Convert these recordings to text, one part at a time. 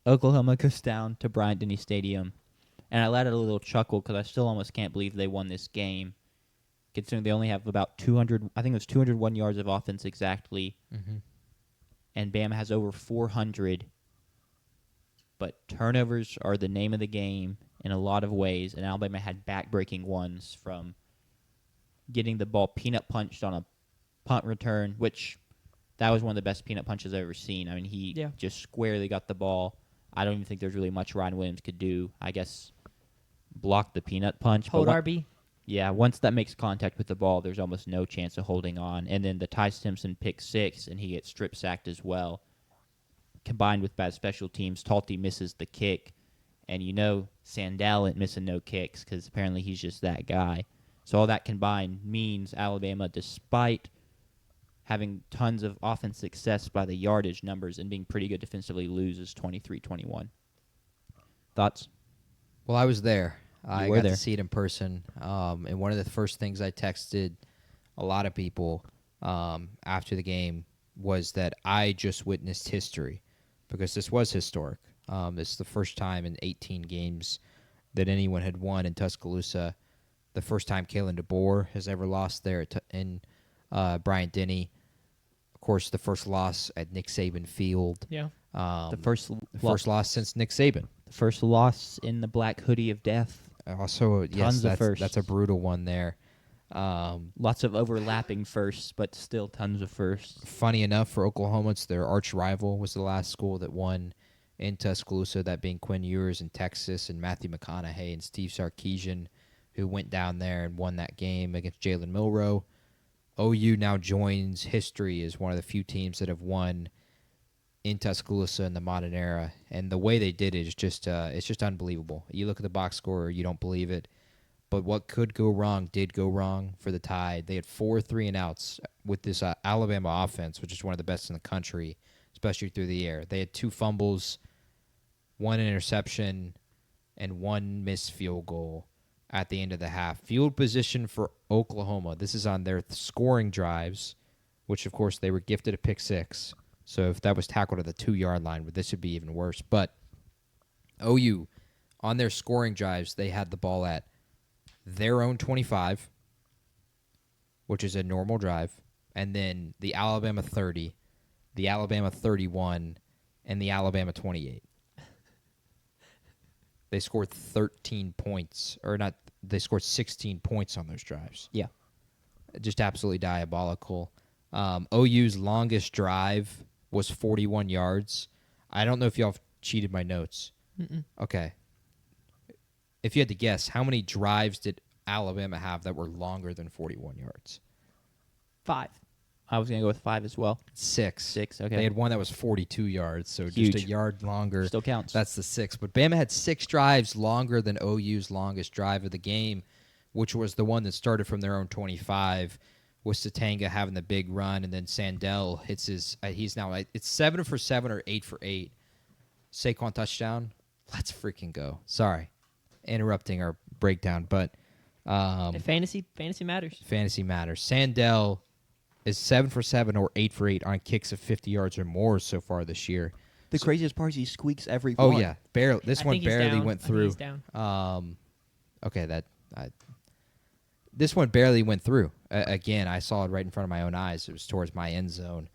Oklahoma goes down to Bryant-Denny Stadium, and I let out a little chuckle because I still almost can't believe they won this game, considering they only have about 200. I think it was 201 yards of offense exactly, and Bama has over 400. But turnovers are the name of the game in a lot of ways, and Alabama had back-breaking ones from getting the ball peanut punched on a punt return, which that was one of the best peanut punches I've ever seen. I mean, he just squarely got the ball. I don't even think there's really much Ryan Williams could do. I guess block the peanut punch. Hold RB. Yeah, once that makes contact with the ball, there's almost no chance of holding on. And then the Ty Simpson pick six, and he gets strip sacked as well. Combined with bad special teams, Talty misses the kick. And Sandell ain't missing no kicks because apparently he's just that guy. So all that combined means Alabama, despite having tons of offense success by the yardage numbers and being pretty good defensively, loses 23-21. Thoughts? Well, I was there. I were got there. to see it in person. And one of the first things I texted a lot of people after the game was that I just witnessed history, because this was historic. This is the first time in 18 games that anyone had won in Tuscaloosa. The first time Kalen DeBoer has ever lost there in Bryant-Denny. Of course, the first loss at Nick Saban Field. Yeah. The first loss since Nick Saban. The first loss in the black hoodie of death. Also, yes, Tons of firsts. that's a brutal one there. Lots of overlapping firsts, but still tons of firsts. Funny enough, for Oklahoma, it's their arch rival was the last school that won in Tuscaloosa, that being Quinn Ewers in Texas and Matthew McConaughey and Steve Sarkisian, who went down there and won that game against Jalen Milroe. OU now joins history as one of the few teams that have won in Tuscaloosa in the modern era, and the way they did it is just it's just unbelievable. You look at the box score, you don't believe it, but what could go wrong did go wrong for the Tide. They had 4 3-and-outs with this Alabama offense, which is one of the best in the country, especially through the air. They had 2 fumbles, 1 interception, and 1 missed field goal at the end of the half. Field position for Oklahoma. This is on their scoring drives, which, of course, they were gifted a pick 6. So if that was tackled at the 2-yard line, this would be even worse. But OU, on their scoring drives, they had the ball at their own 25, which is a normal drive, and then the Alabama 30, the Alabama 31, and the Alabama 28. They scored 13 points, or not, they scored 16 points on those drives. Yeah. Just absolutely diabolical. OU's longest drive was 41 yards. I don't know if y'all have cheated my notes. Mm-mm. Okay. If you had to guess, how many drives did Alabama have that were longer than 41 yards? 5. I was going to go with 5 as well. 6. 6, okay. They had one that was 42 yards, so Huge. just a yard longer. Still counts. That's the 6. But Bama had 6 drives longer than OU's longest drive of the game, which was the one that started from their own 25, with Satanga having the big run, and then Sandell hits his he's now, it's 7 for 7 or 8 for 8. Saquon touchdown. Let's freaking go. Sorry. Interrupting our breakdown, but Fantasy matters. fantasy matters. Sandell is 7 for 7 or 8 for 8 on kicks of 50 yards or more so far this year. The craziest part is he squeaks every Oh one. yeah, barely. This I one think he's barely down. went I think through. he's down. Okay, this one barely went through. Again, I saw it right in front of my own eyes. It was towards my end zone.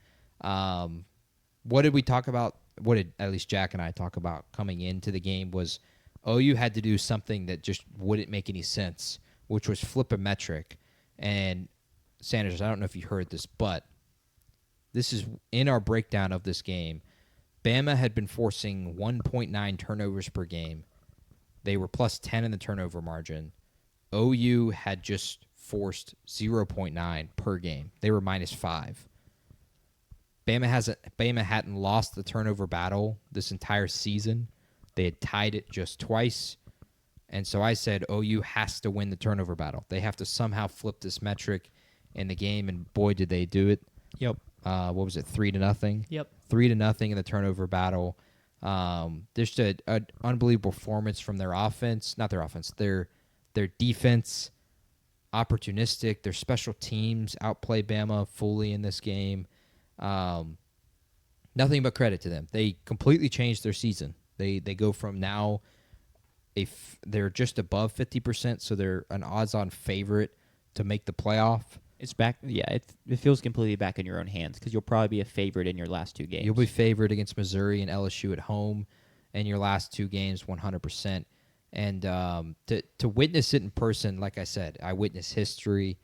What did we talk about? What did at least Jack and I talk about coming into the game was OU had to do something that just wouldn't make any sense, which was flip a metric. And Sanders, I don't know if you heard this, but this is in our breakdown of this game. Bama had been forcing 1.9 turnovers per game. They were plus 10 in the turnover margin. OU had just forced 0.9 per game. They were minus 5. Bama hadn't lost the turnover battle this entire season. They had tied it just twice. And so I said OU has to win the turnover battle. They have to somehow flip this metric in the game, and boy, did they do it. Yep. What was it, 3-0? Yep. 3-0 in the turnover battle. There's just an unbelievable performance from their offense. Not their offense, their defense, opportunistic. Their special teams outplay Bama fully in this game. Nothing but credit to them. They completely changed their season. They go from now they're just above 50%, so they're an odds-on favorite to make the playoff. It's back. Yeah, it feels completely back in your own hands because you'll probably be a favorite in your last 2 games. You'll be favored against Missouri and LSU at home in your last 2 games, 100%. And to witness it in person, like I said, I witnessed history.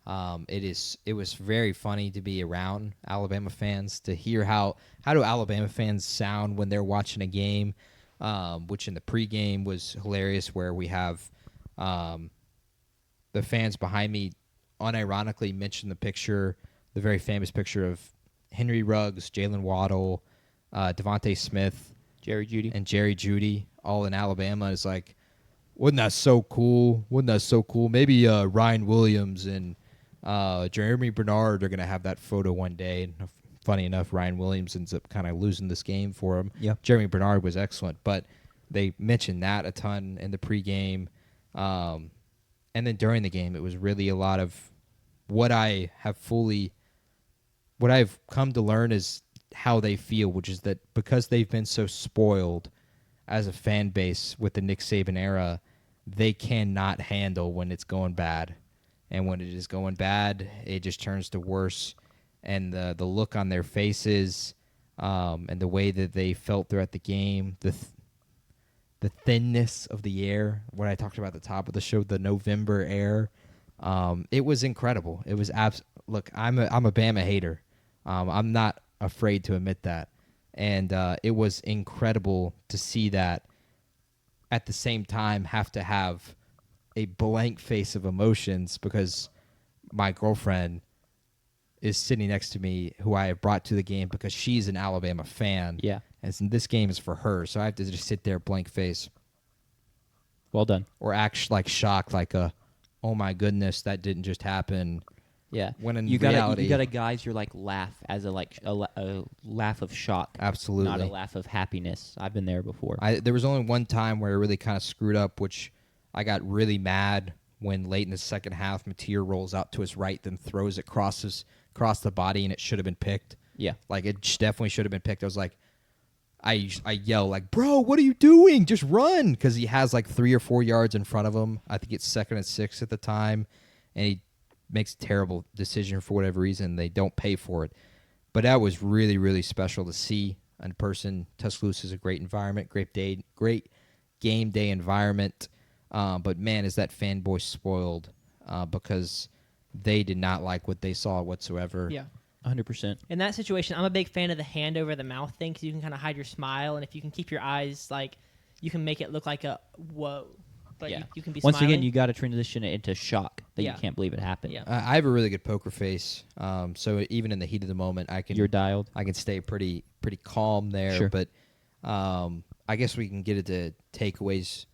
It was very funny to be around Alabama fans, to hear how do Alabama fans sound when they're watching a game, which in the pregame was hilarious, where we have the fans behind me unironically mentioned the very famous picture of Henry Ruggs, Jalen Waddle, Devontae Smith, Jerry Jeudy, all in Alabama. It's like, wasn't that so cool? Maybe Ryan Williams and Jeremy Bernard are going to have that photo one day. And funny enough, Ryan Williams ends up kind of losing this game for him. Yeah. Jeremy Bernard was excellent, but they mentioned that a ton in the pregame. And then during the game, it was really a lot of what I've come to learn is how they feel, which is that because they've been so spoiled as a fan base with the Nick Saban era, they cannot handle when it's going bad. And when it is going bad, it just turns to worse. And the look on their faces, and the way that they felt throughout the game, the thinness of the air, what I talked about at the top of the show, the November air, it was incredible. It was look, I'm a Bama hater. I'm not afraid to admit that. And it was incredible to see that at the same time have to have a blank face of emotions, because my girlfriend is sitting next to me, who I have brought to the game because she's an Alabama fan. Yeah. And this game is for her, so I have to just sit there blank face. Well done. Or act like shocked, like oh my goodness, that didn't just happen. Yeah. When in reality, reality, you gotta guys your laugh as a laugh of shock. Absolutely. Not a laugh of happiness. I've been there before. There was only one time where I really kind of screwed up, which I got really mad when late in the second half, Mateer rolls out to his right, then throws it across the body, and it should have been picked. Yeah. Like, it definitely should have been picked. I was like, I yell, like, bro, what are you doing? Just run. Because he has 3 or 4 yards in front of him. I think it's 2nd and 6 at the time. And he makes a terrible decision for whatever reason. They don't pay for it. But that was really, really special to see in person. Tuscaloosa is a great environment, great game day environment. But, man, is that fanboy spoiled because they did not like what they saw whatsoever. Yeah. 100%. In that situation, I'm a big fan of the hand over the mouth thing, because you can kind of hide your smile, and if you can keep your eyes, you can make it look like a whoa. But yeah. you can be Once smiling. again, you got to transition it into shock that Yeah. you can't believe it happened. Yeah. I have a really good poker face, so even in the heat of the moment, You're dialed. I can stay pretty calm there. Sure. But I guess we can get into takeaways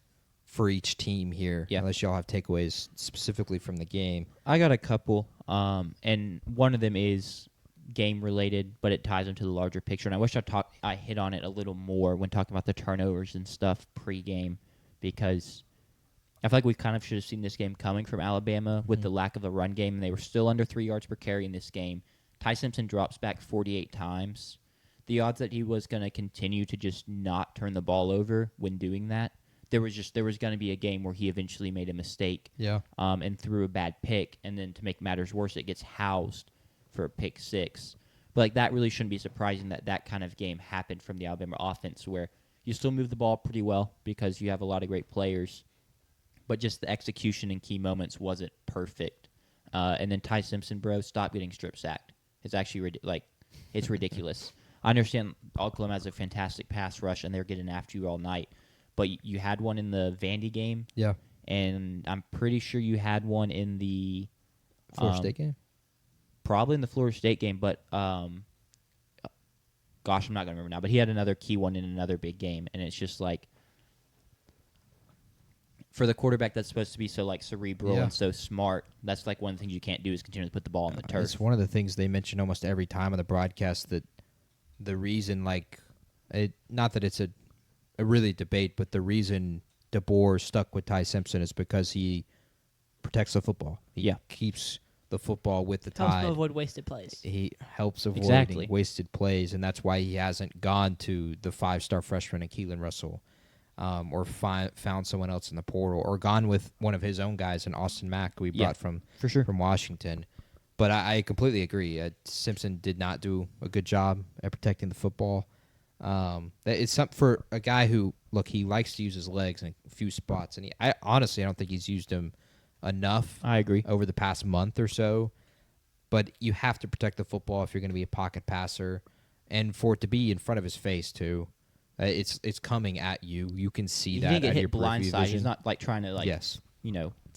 for each team here, Yeah. unless y'all have takeaways specifically from the game. I got a couple, and one of them is game related, but it ties into the larger picture. And I wish I hit on it a little more when talking about the turnovers and stuff pre-game, because I feel like we kind of should have seen this game coming from Alabama with the lack of a run game, and they were still under 3 yards per carry in this game. Ty Simpson drops back 48 times. The odds that he was going to continue to just not turn the ball over when doing that, there was going to be a game where he eventually made a mistake, Yeah. and threw a bad pick, and then to make matters worse, it gets housed for a pick 6. But that really shouldn't be surprising that kind of game happened from the Alabama offense, where you still move the ball pretty well because you have a lot of great players, but just the execution in key moments wasn't perfect. And then Ty Simpson, bro, stop getting strip sacked. It's actually it's ridiculous. I understand Oklahoma has a fantastic pass rush and they're getting after you all night, but you had one in the Vandy game. Yeah. And I'm pretty sure you had one in the Florida State game? Probably in the Florida State game, but gosh, I'm not going to remember now. But he had another key one in another big game, and it's just for the quarterback that's supposed to be so cerebral and so smart, that's one of the things you can't do is continue to put the ball on the turf. It's one of the things they mention almost every time on the broadcast, that the reason, not that it's a really debate, but the reason DeBoer stuck with Ty Simpson is because he protects the football. He keeps the football with the Helps them Tide. avoid wasted plays. He helps avoid Exactly. wasted plays, and that's why he hasn't gone to the 5-star freshman in Keelan Russell, or found someone else in the portal, or gone with one of his own guys in Austin Mack, who we brought from for sure. Washington. But I completely agree. Simpson did not do a good job at protecting the football. It's something for a guy who, look, he likes to use his legs in a few spots, and I honestly don't think he's used them enough. I agree. Over the past month or so. But you have to protect the football if you're going to be a pocket passer, and for it to be in front of his face too. It's coming at you. You can see He that. didn't get out of hit your peripheral blindside. vision. He's not like trying to Yes.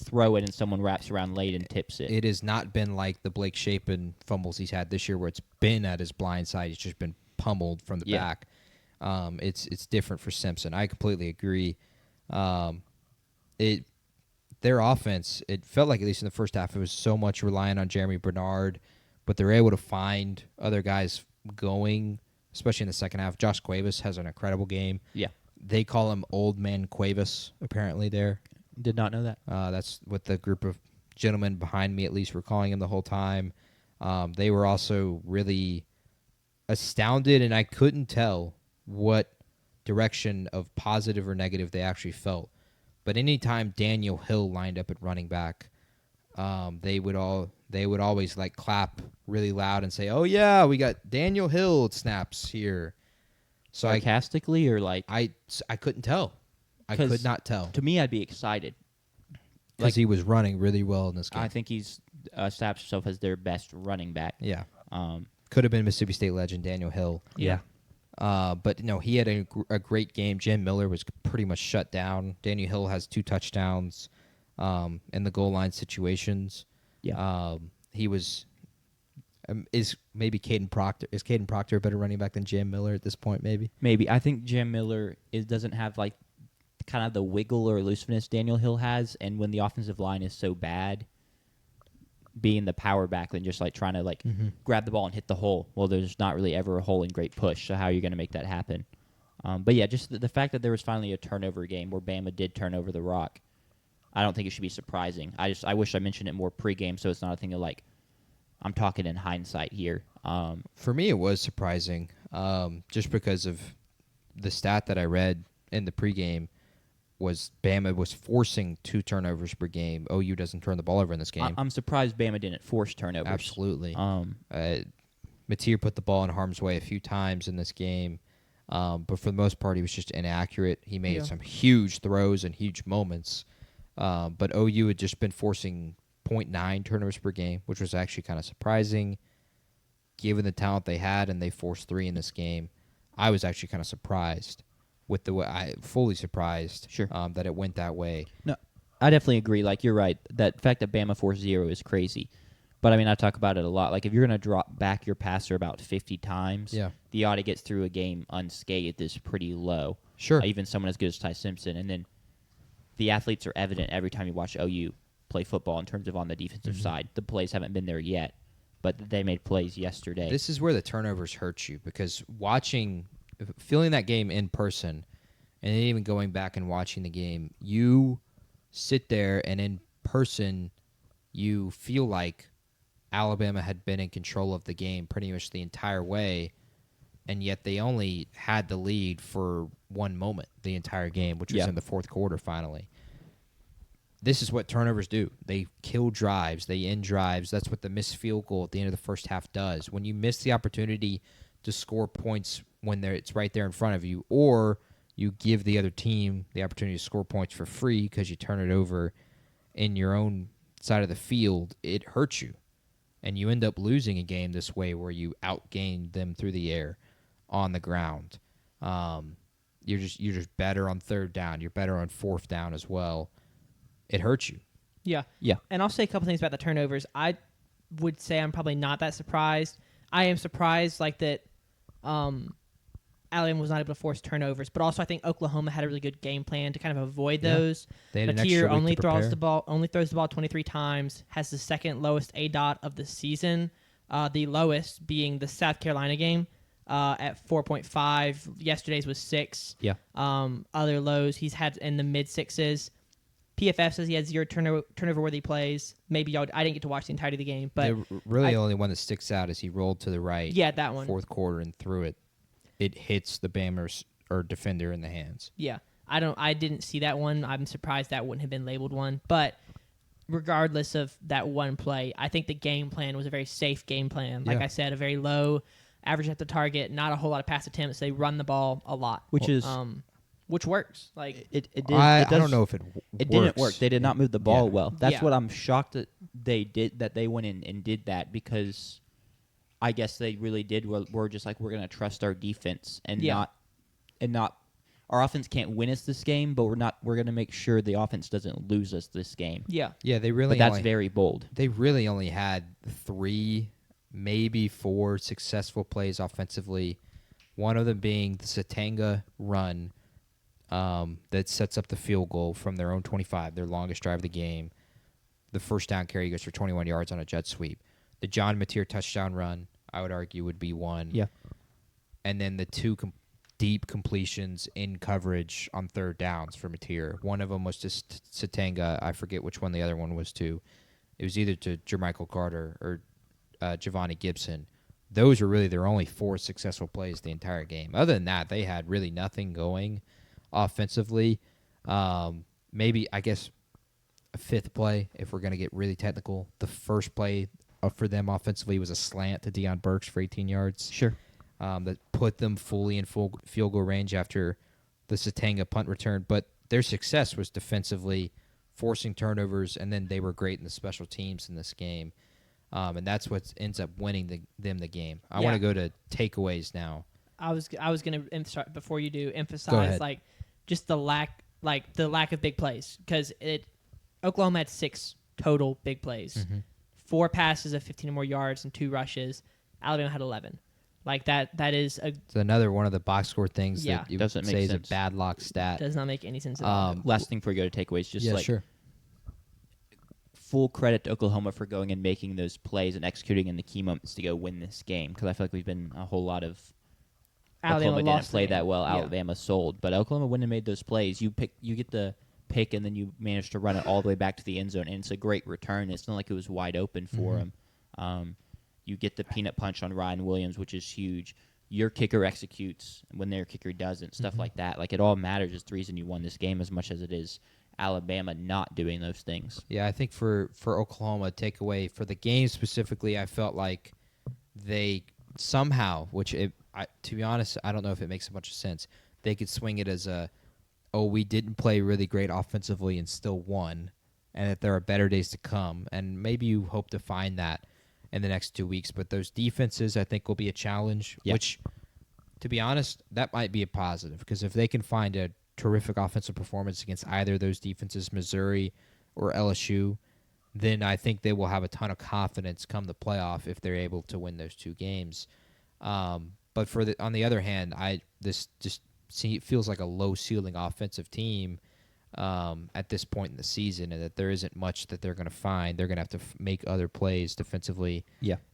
Throw it and someone wraps around late and tips it. It has not been like the Blake Shapen fumbles he's had this year, where it's been at his blind side. He's just been pummeled from the back. It's different for Simpson. I completely agree. Their offense, it felt like, at least in the first half, it was so much relying on Jeremy Bernard, but they're able to find other guys going, especially in the second half. Josh Cuevas has an incredible game. Yeah. They call him Old Man Cuevas, apparently, there. Did not know that. That's what the group of gentlemen behind me, at least, were calling him the whole time. They were also really astounded, and I couldn't tell what direction of positive or negative they actually felt. But anytime Daniel Hill lined up at running back, they would always like clap really loud and say, "Oh yeah, we got Daniel Hill snaps here." So Sarcastically or like I couldn't tell. I could not tell. To me, I'd be excited. Because he was running really well in this game. I think he's established himself as their best running back. Yeah. Could have been Mississippi State legend Daniel Hill. Yeah. But no, he had a great game. Jim Miller was pretty much shut down. Daniel Hill has 2 touchdowns in the goal line situations. Yeah. He was is Caden Proctor. Is Caden Proctor a better running back than Jim Miller at this point? Maybe. I think Jim Miller doesn't have like kind of the wiggle or elusiveness Daniel Hill has, and when the offensive line is so bad, being the power back than just like trying to like grab the ball and hit the hole. Well, there's not really ever a hole in great push, so how are you going to make that happen? But yeah, just the fact that there was finally a turnover game where Bama did turn over the rock, I don't think it should be surprising. I wish I mentioned it more pregame, so it's not a thing of like, I'm talking in hindsight here. For me, it was surprising, just because of the stat that I read in the pregame was Bama was forcing 2 turnovers per game. OU doesn't turn the ball over in this game. I'm surprised Bama didn't force turnovers. Absolutely. Mateer put the ball in harm's way a few times in this game, but for the most part, he was just inaccurate. He made some huge throws and huge moments, but OU had just been forcing 0.9 turnovers per game, which was actually kind of surprising, given the talent they had, and they forced 3 in this game. I was actually kind of surprised with the way fully surprised that it went that way. No, I definitely agree. Like, you're right. That fact that Bama forced 0 is crazy. But, I mean, I talk about it a lot. Like, if you're going to drop back your passer about 50 times, the odds he gets through a game unscathed is pretty low. Sure. Even someone as good as Ty Simpson. And then the athletes are evident every time you watch OU play football in terms of on the defensive side. The plays haven't been there yet, but they made plays yesterday. This is where the turnovers hurt you, because feeling that game in person and then even going back and watching the game, you sit there and in person you feel like Alabama had been in control of the game pretty much the entire way, and yet they only had the lead for one moment the entire game, which was in the fourth quarter finally. This is what turnovers do. They kill drives. They end drives. That's what the missed field goal at the end of the first half does. When you miss the opportunity to score points when it's right there in front of you, or you give the other team the opportunity to score points for free because you turn it over in your own side of the field, it hurts you. And you end up losing a game this way where you outgained them through the air on the ground. You're just better on 3rd down. You're better on 4th down as well. It hurts you. Yeah. Yeah. And I'll say a couple things about the turnovers. I would say I'm probably not that surprised. I am surprised like that Alabama was not able to force turnovers, but also I think Oklahoma had a really good game plan to kind of avoid those. They had an Mateer extra week to throws prepare. the ball 23 times, has the 2nd lowest ADOT of the season, the lowest being the South Carolina game at 4.5. Yesterday's was 6. Yeah. Other lows he's had in the mid 6s. PFF says he had 0 turnover-worthy plays. Maybe I didn't get to watch the entirety of the game, but the only one that sticks out is he rolled to the right. Yeah, that one. Fourth quarter and threw it. It hits the Bama's or defender in the hands. Yeah, I didn't see that one. I'm surprised that wouldn't have been labeled one. But regardless of that one play, I think the game plan was a very safe game plan. Like I said, a very low average at the target, not a whole lot of pass attempts. They run the ball a lot, which works. Like it did. I don't know if it didn't work. They did not move the ball Yeah. well. That's Yeah. what I'm shocked that they did. That they went in and did that, because I guess they really did. We're just like, we're going to trust our defense and not. Our offense can't win us this game, but we're going to make sure the offense doesn't lose us this game. Yeah. Yeah, they really. But that's very bold. They really only had 3, maybe 4 successful plays offensively. One of them being the Satanga run that sets up the field goal from their own 25, their longest drive of the game. The first down carry goes for 21 yards on a jet sweep. The John Mateer touchdown run, I would argue, would be one. Yeah. And then the 2 deep completions in coverage on third downs for Mateer. One of them was to Satanga. I forget which one the other one was to. It was either to Jermichael Carter or Giovanni Gibson. Those were really their only 4 successful plays the entire game. Other than that, they had really nothing going offensively. Maybe, I guess, a 5th play, if we're going to get really technical. The first play for them offensively was a slant to Deion Burks for 18 yards. Sure. That put them fully in full field goal range after the Satanga punt return. But their success was defensively, forcing turnovers, and then they were great in the special teams in this game. And that's what ends up winning them the game. I want to go to takeaways now. I was going to emphasize, before you do, Go emphasize ahead. like just the lack of big plays, because Oklahoma had 6 total big plays, Mm-hmm. 4 passes of 15 or more yards and 2 rushes. Alabama had 11. Like that is It's another one of the box score things Yeah. that you Doesn't say make is sense. a bad lock stat. does not make any sense at all. Last thing before we go to takeaways, just sure. full credit to Oklahoma for going and making those plays and executing in the key moments to go win this game, because I feel like we've been a whole lot of Alabama Oklahoma didn't lost the play game. that well. Yeah. Alabama sold, but Oklahoma went and made those plays. You get the pick, and then you manage to run it all the way back to the end zone, and it's a great return. It's not like it was wide open for him. You get the peanut punch on Ryan Williams, which is huge. Your kicker executes when their kicker doesn't. Stuff like that. Like, it all matters. It's the reason you won this game as much as it is Alabama not doing those things. Yeah, I think for Oklahoma, takeaway for the game specifically, I felt like they somehow, to be honest, I don't know if it makes a bunch of sense. They could swing it as we didn't play really great offensively and still won, and that there are better days to come. And maybe you hope to find that in the next 2 weeks. But those defenses, I think, will be a challenge, which, to be honest, that might be a positive, because if they can find a terrific offensive performance against either of those defenses, Missouri or LSU, then I think they will have a ton of confidence come the playoff if they're able to win those 2 games. But on the other hand, this just feels like a low ceiling offensive team at this point in the season, and that there isn't much that they're going to find. They're going to have to make other plays defensively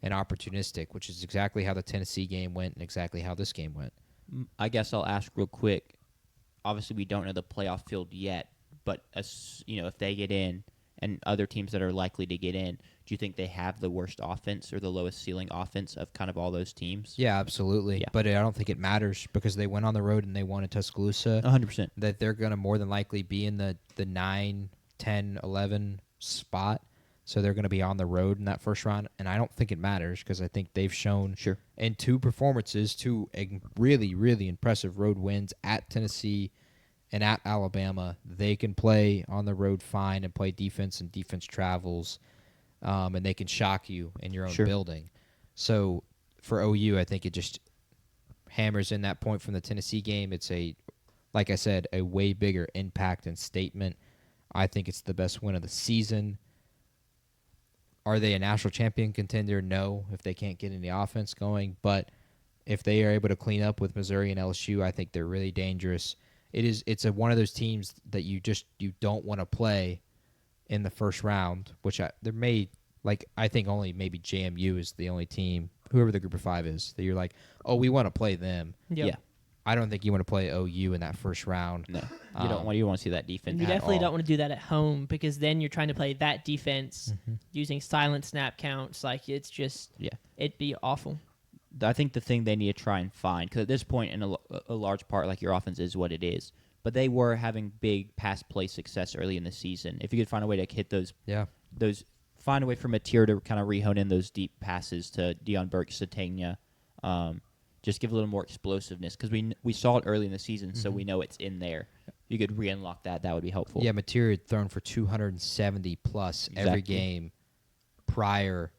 and opportunistic, which is exactly how the Tennessee game went and exactly how this game went. I guess I'll ask real quick. Obviously, we don't know the playoff field yet, but if they get in and other teams that are likely to get in, do you think they have the worst offense or the lowest ceiling offense of kind of all those teams? Yeah, absolutely. Yeah. But I don't think it matters, because they went on the road and they won in Tuscaloosa. 100%. That they're going to more than likely be in the 9, 10, 11 spot. So they're going to be on the road in that first round. And I don't think it matters, because I think they've shown in 2 performances, 2 really, really impressive road wins at Tennessee and at Alabama. They can play on the road fine and play defense, and defense travels, and they can shock you in your own building. So for OU, I think it just hammers in that point from the Tennessee game. It's like I said, a way bigger impact and statement. I think it's the best win of the season. Are they a national champion contender? No, if they can't get any offense going. But if they are able to clean up with Missouri and LSU, I think they're really dangerous. It's one of those teams that you don't want to play in the first round, which I think only maybe JMU is the only team, whoever the group of 5 is, that you're like, oh, we want to play them. Yep. Yeah. I don't think you want to play OU in that first round. No, you don't want. You want to see that defense. And you at definitely all. don't want to do that at home because then you're trying to play that defense using silent snap counts. Like it's just it'd be awful. I think the thing they need to try and find, because at this point, in a large part, like your offense is what it is, but they were having big pass play success early in the season. If you could find a way to hit those, find a way for Mateer to kind of re-hone in those deep passes to Deion Burks, Satania, just give a little more explosiveness, because we saw it early in the season, so we know it's in there. If you could re-unlock that would be helpful. Yeah, Mateer had thrown for 270 plus every game prior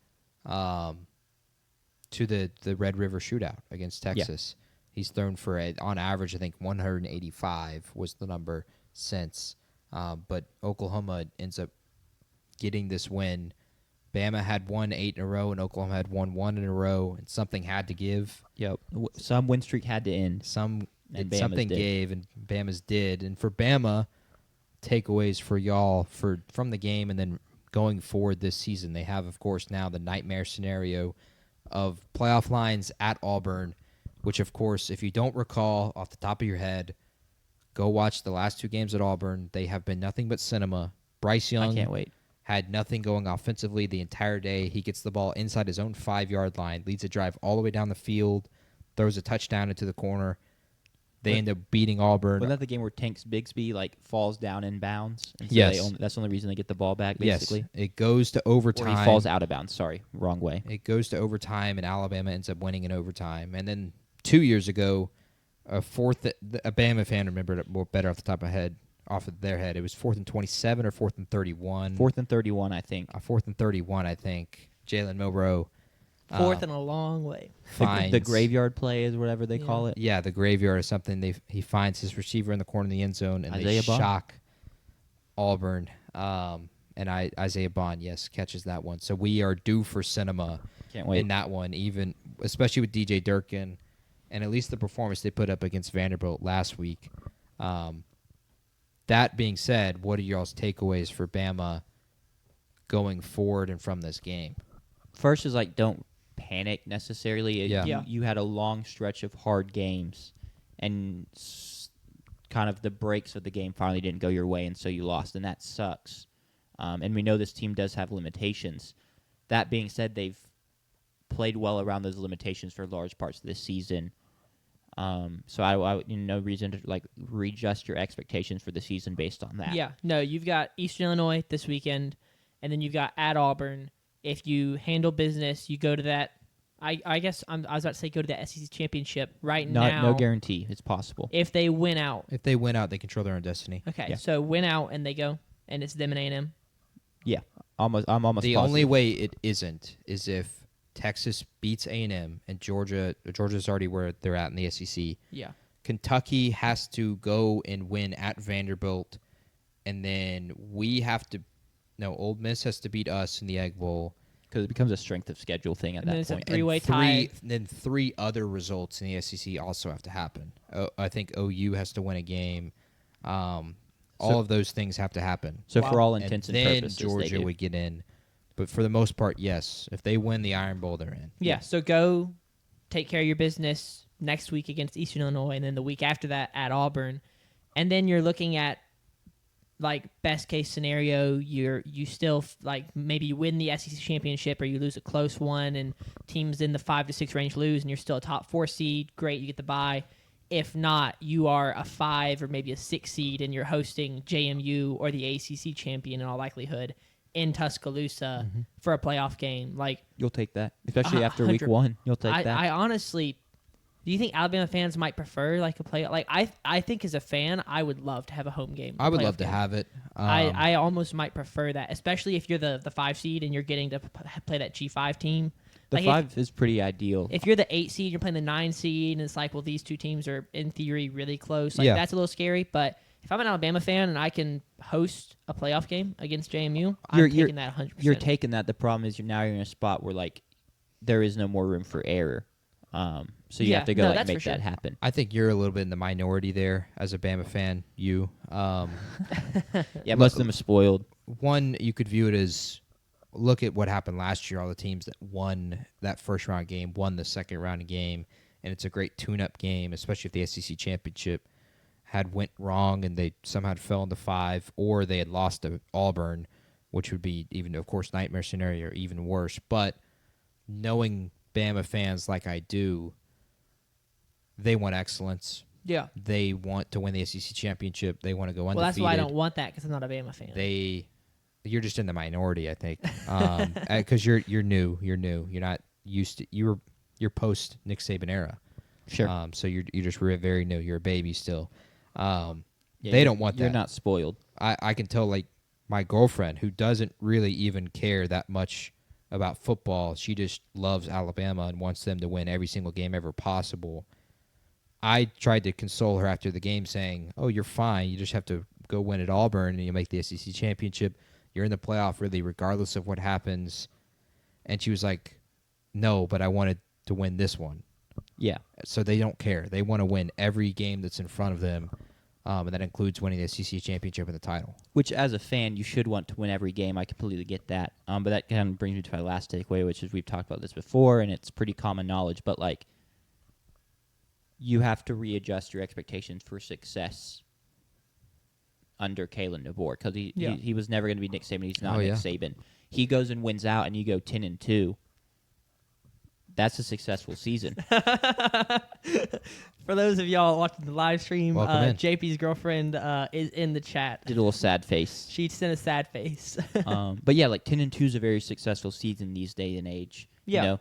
to the Red River shootout against Texas. He's thrown for, on average, I think 185 was the number since. But Oklahoma ends up getting this win. Bama had won 8 in a row, and Oklahoma had won 1 in a row, and something had to give. Yep. Some win streak had to end. Something gave, and Bama's did. And for Bama, takeaways for y'all from the game and then going forward this season, they have, of course, now the nightmare scenario of playoff lines at Auburn, which, of course, if you don't recall off the top of your head, go watch the last 2 games at Auburn. They have been nothing but cinema. Bryce Young I can't wait. Had nothing going offensively the entire day. He gets the ball inside his own 5-yard line, leads a drive all the way down the field, throws a touchdown into the corner. They end up beating Auburn. Was that the game where Tanks Bigsby falls down in bounds? And so yes. That's the only reason they get the ball back, basically? Yes. It goes to overtime. Or he falls out of bounds. Sorry, wrong way. It goes to overtime, and Alabama ends up winning in overtime. And then 2 years ago, a Bama fan remembered it more better off the top of their head. It was 4th and 27 or 4th and 31. 4th and 31, I think. 4th and 31, I think. Jalen Milroe. 4th and a long way. The graveyard play is whatever they call it. Yeah, the graveyard is something. He finds his receiver in the corner of the end zone, and they shock Auburn. And Isaiah Bond, yes, catches that one. So we are due for cinema. Can't wait. In that one, even especially with DJ Durkin, and at least the performance they put up against Vanderbilt last week. That being said, what are y'all's takeaways for Bama going forward and from this game? First is don't panic necessarily. You had a long stretch of hard games, and kind of the breaks of the game finally didn't go your way, and so you lost, and that sucks. And we know this team does have limitations. That being said, they've played well around those limitations for large parts of this season. So I no reason to readjust your expectations for the season based on that. Yeah, no, you've got Eastern Illinois this weekend, and then you've got at Auburn. If you handle business, you go to that. I guess I was about to say go to the SEC championship now. No guarantee. It's possible. If they win out. If they win out, they control their own destiny. Okay, so win out and they go, and it's them and A&M. Yeah, I'm almost. The positive. only way it isn't is if Texas beats A&M and Georgia's already where they're at in the SEC. Yeah. Kentucky has to go and win at Vanderbilt, and then Ole Miss has to beat us in the Egg Bowl. Because it becomes a strength of schedule thing at that It's point. a three-way tie. Then 3 other results in the SEC also have to happen. I think OU has to win a game. All of those things have to happen. So for all intents and purposes, then Georgia would get in. But for the most part, yes. If they win the Iron Bowl, they're in. Yeah, so go take care of your business next week against Eastern Illinois, and then the week after that at Auburn. And then you're looking at, best case scenario, you still, maybe you win the SEC championship or you lose a close one, and teams in the 5 to 6 range lose, and you're still a top 4 seed. Great, you get the bye. If not, you are a 5 or maybe a 6 seed, and you're hosting JMU or the ACC champion in all likelihood in Tuscaloosa for a playoff game. You'll take that, especially after week 1. You'll take that. I honestly, do you think Alabama fans might prefer a play? I think as a fan, I would love to have a home game. I would love to have it. I almost might prefer that, especially if you're the 5 seed and you're getting to play that G5 team. The 5 is pretty ideal. If you're the 8 seed, you're playing the 9 seed, and it's these two teams are in theory really close. That's a little scary. But if I'm an Alabama fan and I can host a playoff game against JMU, I'm taking that 100%. You're taking that. The problem is you're in a spot where there is no more room for error. So you have to go make that happen. I think you're a little bit in the minority there as a Bama fan. Yeah, most of them are spoiled. One, you could view it as, look at what happened last year. All the teams that won that first round game won the second round game, and it's a great tune-up game, especially if the SEC championship had went wrong and they somehow fell into 5, or they had lost to Auburn, which would be even, of course, nightmare scenario or even worse. But knowing Bama fans like I do, they want excellence. Yeah. They want to win the SEC championship. They want to go undefeated. Well, that's why I don't want that, because I'm not a Bama fan. You're just in the minority, I think, because you're new. You're not used to. You're post Nick Saban era. Sure. So you're just very new. You're a baby still. Yeah, they don't want that. You're not spoiled. I can tell, like, my girlfriend, who doesn't really even care that much about football, she just loves Alabama and wants them to win every single game ever possible. I tried to console her after the game, saying, "Oh, you're fine. You just have to go win at Auburn, and you make the SEC championship. You're in the playoff, really, regardless of what happens." And she was like, "No, but I wanted to win this one." Yeah. So they don't care. They want to win every game that's in front of them, and that includes winning the SEC championship and the title. Which, as a fan, you should want to win every game. I completely get that. But that kind of brings me to my last takeaway, which is we've talked about this before, and it's pretty common knowledge. But, like, you have to readjust your expectations for success under Kalen DeBoer, because he was never going to be Nick Saban. He's not Nick Saban. He goes and wins out, and you go 10-2. That's a successful season. For those of y'all watching the live stream, JP's girlfriend is in the chat. Did a little sad face. She sent a sad face. But yeah, like 10-2 is a very successful season these day and age. Yeah. You know,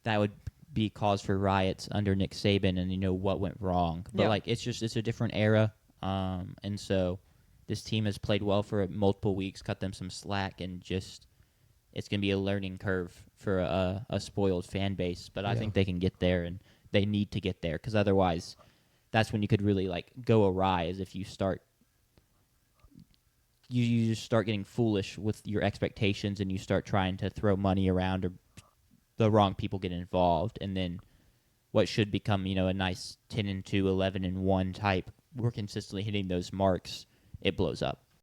that would be cause for riots under Nick Saban, and you know what went wrong. But like it's a different era. And so this team has played well for multiple weeks, cut them some slack, and just it's going to be a learning curve for a spoiled fan base. But I think they can get there, and they need to get there, because otherwise that's when you could really like go awry, as if you start you just start getting foolish with your expectations, and you start trying to throw money around, or the wrong people get involved, and then what should become, a nice 10-2, 11-1 type, we're consistently hitting those marks, it blows up.